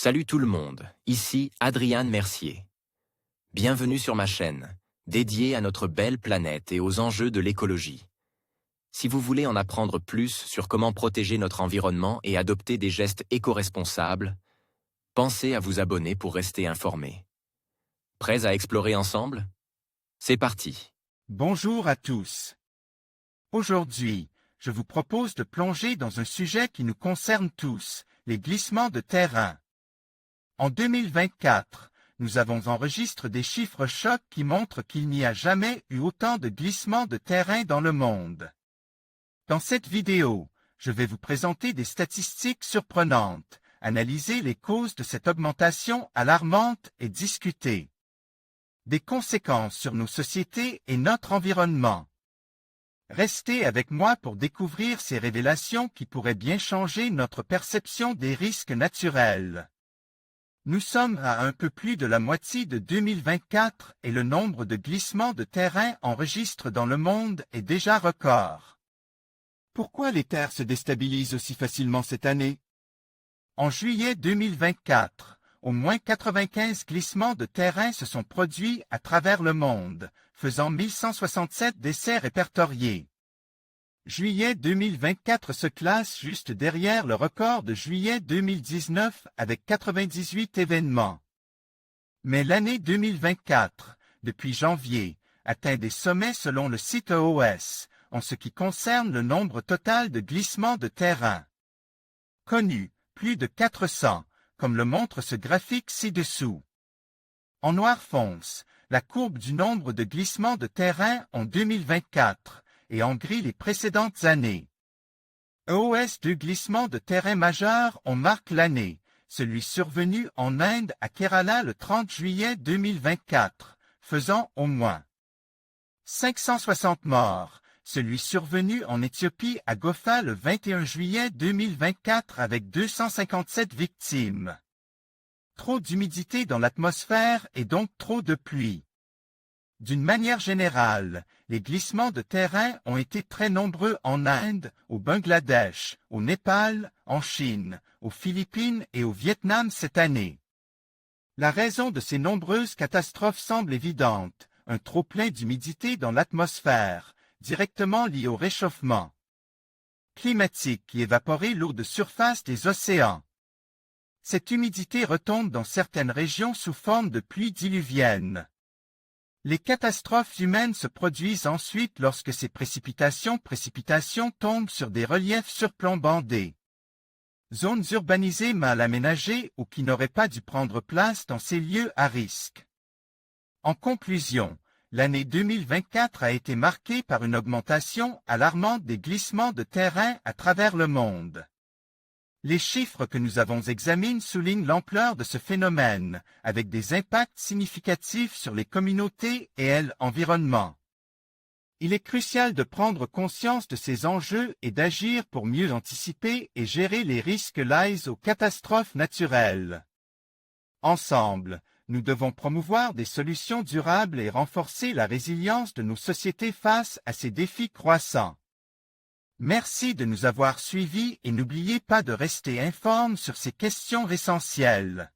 Salut tout le monde, ici Adrian Mercier. Bienvenue sur ma chaîne, dédiée à notre belle planète et aux enjeux de l'écologie. Si vous voulez en apprendre plus sur comment protéger notre environnement et adopter des gestes éco-responsables, pensez à vous abonner pour rester informé. Prêts à explorer ensemble? C'est parti. Bonjour à tous. Aujourd'hui, je vous propose de plonger dans un sujet qui nous concerne tous, les glissements de terrain. En 2024, nous avons enregistré des chiffres chocs qui montrent qu'il n'y a jamais eu autant de glissements de terrain dans le monde. Dans cette vidéo, je vais vous présenter des statistiques surprenantes, analyser les causes de cette augmentation alarmante et discuter des conséquences sur nos sociétés et notre environnement. Restez avec moi pour découvrir ces révélations qui pourraient bien changer notre perception des risques naturels. Nous sommes à un peu plus de la moitié de 2024 et le nombre de glissements de terrain enregistrés dans le monde est déjà record. Pourquoi les terres se déstabilisent aussi facilement cette année? En juillet 2024, au moins 95 glissements de terrain se sont produits à travers le monde, faisant 1167 décès répertoriés. Juillet 2024 se classe juste derrière le record de juillet 2019 avec 98 événements. Mais l'année 2024, depuis janvier, atteint des sommets selon le site EOS, en ce qui concerne le nombre total de glissements de terrain. Connu, plus de 400, comme le montre ce graphique ci-dessous. En noir fonce, la courbe du nombre de glissements de terrain en 2024, et en gris les précédentes années. EOS 2 glissements de terrain majeurs on marque l'année, celui survenu en Inde à Kerala le 30 juillet 2024, faisant au moins 560 morts, celui survenu en Éthiopie à Gofa le 21 juillet 2024 avec 257 victimes. Trop d'humidité dans l'atmosphère et donc trop de pluie. D'une manière générale, les glissements de terrain ont été très nombreux en Inde, au Bangladesh, au Népal, en Chine, aux Philippines et au Vietnam cette année. La raison de ces nombreuses catastrophes semble évidente, un trop-plein d'humidité dans l'atmosphère, directement lié au réchauffement climatique qui évaporait l'eau de surface des océans. Cette humidité retombe dans certaines régions sous forme de pluies diluviennes. Les catastrophes humaines se produisent ensuite lorsque ces précipitations tombent sur des reliefs surplombant des zones urbanisées mal aménagées ou qui n'auraient pas dû prendre place dans ces lieux à risque. En conclusion, l'année 2024 a été marquée par une augmentation alarmante des glissements de terrain à travers le monde. Les chiffres que nous avons examinés soulignent l'ampleur de ce phénomène, avec des impacts significatifs sur les communautés et l'environnement. Il est crucial de prendre conscience de ces enjeux et d'agir pour mieux anticiper et gérer les risques liés aux catastrophes naturelles. Ensemble, nous devons promouvoir des solutions durables et renforcer la résilience de nos sociétés face à ces défis croissants. Merci de nous avoir suivis et n'oubliez pas de rester informe sur ces questions essentielles.